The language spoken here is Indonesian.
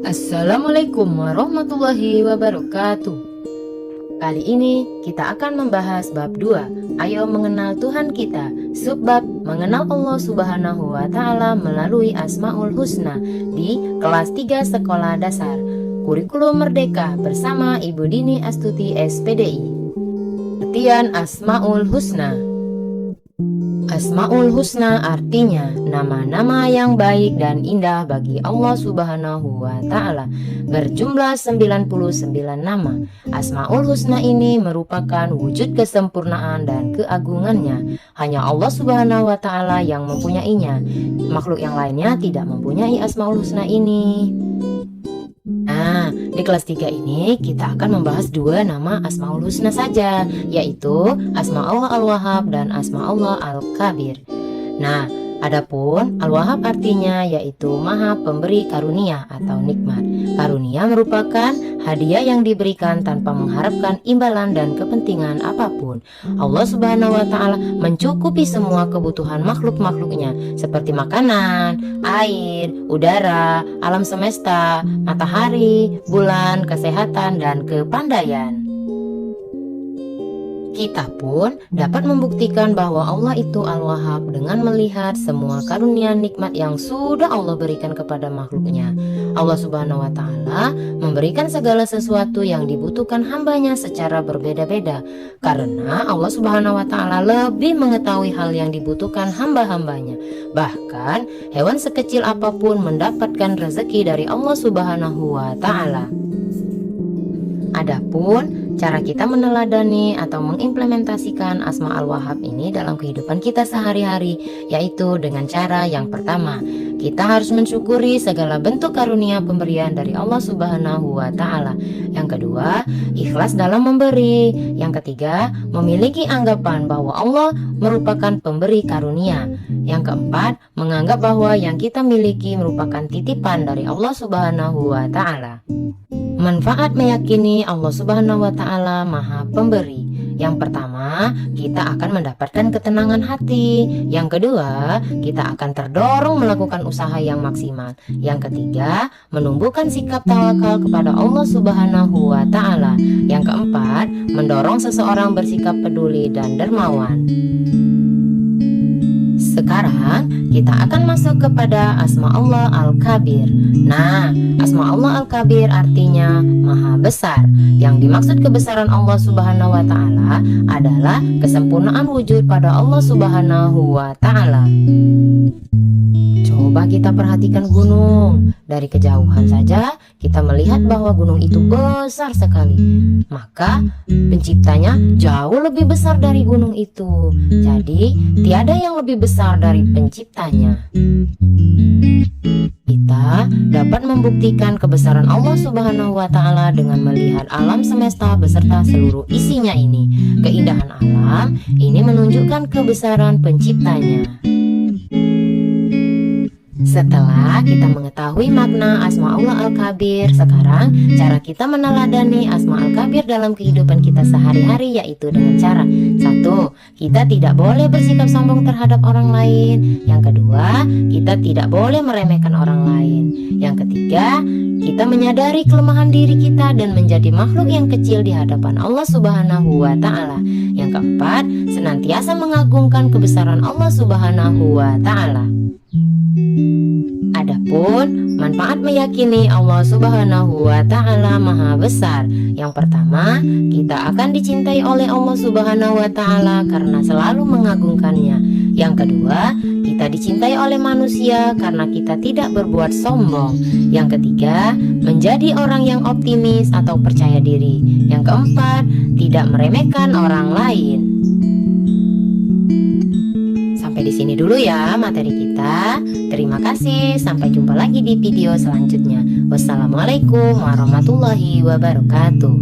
Assalamualaikum warahmatullahi wabarakatuh. Kali ini kita akan membahas bab 2. Ayo mengenal Tuhan kita. Subbab mengenal Allah Subhanahu wa taala melalui Asmaul Husna di kelas 3 sekolah dasar. Kurikulum Merdeka bersama Ibu Dini Astuti SPDI. Artian Asmaul Husna. Asmaul Husna artinya nama-nama yang baik dan indah bagi Allah Subhanahu wa taala, berjumlah 99 nama. Asmaul Husna ini merupakan wujud kesempurnaan dan keagungannya. Hanya Allah Subhanahu wa taala yang mempunyainya. Makhluk yang lainnya tidak mempunyai Asmaul Husna ini. Nah, di kelas 3 ini kita akan membahas 2 nama Asmaul Husna saja, yaitu Asma Allah Al-Wahhab dan Asma Allah Al-Kabir. Nah, adapun Al-Wahhab artinya yaitu Maha Pemberi Karunia atau nikmat. Karunia merupakan hadiah yang diberikan tanpa mengharapkan imbalan dan kepentingan apapun. Allah Subhanahu wa taala mencukupi semua kebutuhan makhluk-makhluknya seperti makanan, air, udara, alam semesta, matahari, bulan, kesehatan, dan kepandaian. Kita pun dapat membuktikan bahwa Allah itu Al-Wahhab dengan melihat semua karunia nikmat yang sudah Allah berikan kepada makhluknya. Allah Subhanahu wa taala memberikan segala sesuatu yang dibutuhkan hambanya secara berbeda-beda, karena Allah Subhanahu wa taala lebih mengetahui hal yang dibutuhkan hamba-hambanya. Bahkan hewan sekecil apapun mendapatkan rezeki dari Allah Subhanahu wa taala. Adapun cara kita meneladani atau mengimplementasikan Asma Al-Wahhab ini dalam kehidupan kita sehari-hari, yaitu dengan cara yang pertama, kita harus mensyukuri segala bentuk karunia pemberian dari Allah Subhanahu wa taala. Yang kedua, ikhlas dalam memberi. Yang ketiga, memiliki anggapan bahwa Allah merupakan pemberi karunia. Yang keempat, menganggap bahwa yang kita miliki merupakan titipan dari Allah Subhanahu wa taala. Manfaat meyakini Allah Subhanahu wa taala Maha Pemberi. Yang pertama, kita akan mendapatkan ketenangan hati. Yang kedua, kita akan terdorong melakukan usaha yang maksimal. Yang ketiga, menumbuhkan sikap tawakal kepada Allah Subhanahu wa taala. Yang keempat, mendorong seseorang bersikap peduli dan dermawan. Sekarang kita akan masuk kepada Asma Allah Al-Kabir. Nah, Asma Allah Al-Kabir artinya Maha Besar. Yang dimaksud kebesaran Allah Subhanahu wa taala adalah kesempurnaan wujud pada Allah Subhanahu wa taala. Coba kita perhatikan gunung. Dari kejauhan saja kita melihat bahwa gunung itu besar sekali. Maka penciptanya jauh lebih besar dari gunung itu. Jadi tiada yang lebih besar dari penciptanya. Kita dapat membuktikan kebesaran Allah Subhanahu wa taala dengan melihat alam semesta beserta seluruh isinya ini. Keindahan alam ini menunjukkan kebesaran penciptanya. Setelah kita mengetahui makna Asma Allah Al-Kabir, sekarang cara kita meneladani Asma Al-Kabir dalam kehidupan kita sehari-hari yaitu dengan cara 1. Kita tidak boleh bersikap sombong terhadap orang lain. Yang kedua, kita tidak boleh meremehkan orang lain. Yang ketiga, kita menyadari kelemahan diri kita dan menjadi makhluk yang kecil di hadapan Allah Subhanahu wa taala. Yang keempat, senantiasa mengagungkan kebesaran Allah Subhanahu wa taala. Adapun manfaat meyakini Allah Subhanahu wa taala Maha Besar. Yang pertama, kita akan dicintai oleh Allah Subhanahu wa taala karena selalu mengagungkannya. Yang kedua, kita dicintai oleh manusia karena kita tidak berbuat sombong. Yang ketiga, menjadi orang yang optimis atau percaya diri. Yang keempat, tidak meremehkan orang lain. Sampai di sini dulu ya materi kita. Terima kasih, sampai jumpa lagi di video selanjutnya. Wassalamualaikum warahmatullahi wabarakatuh.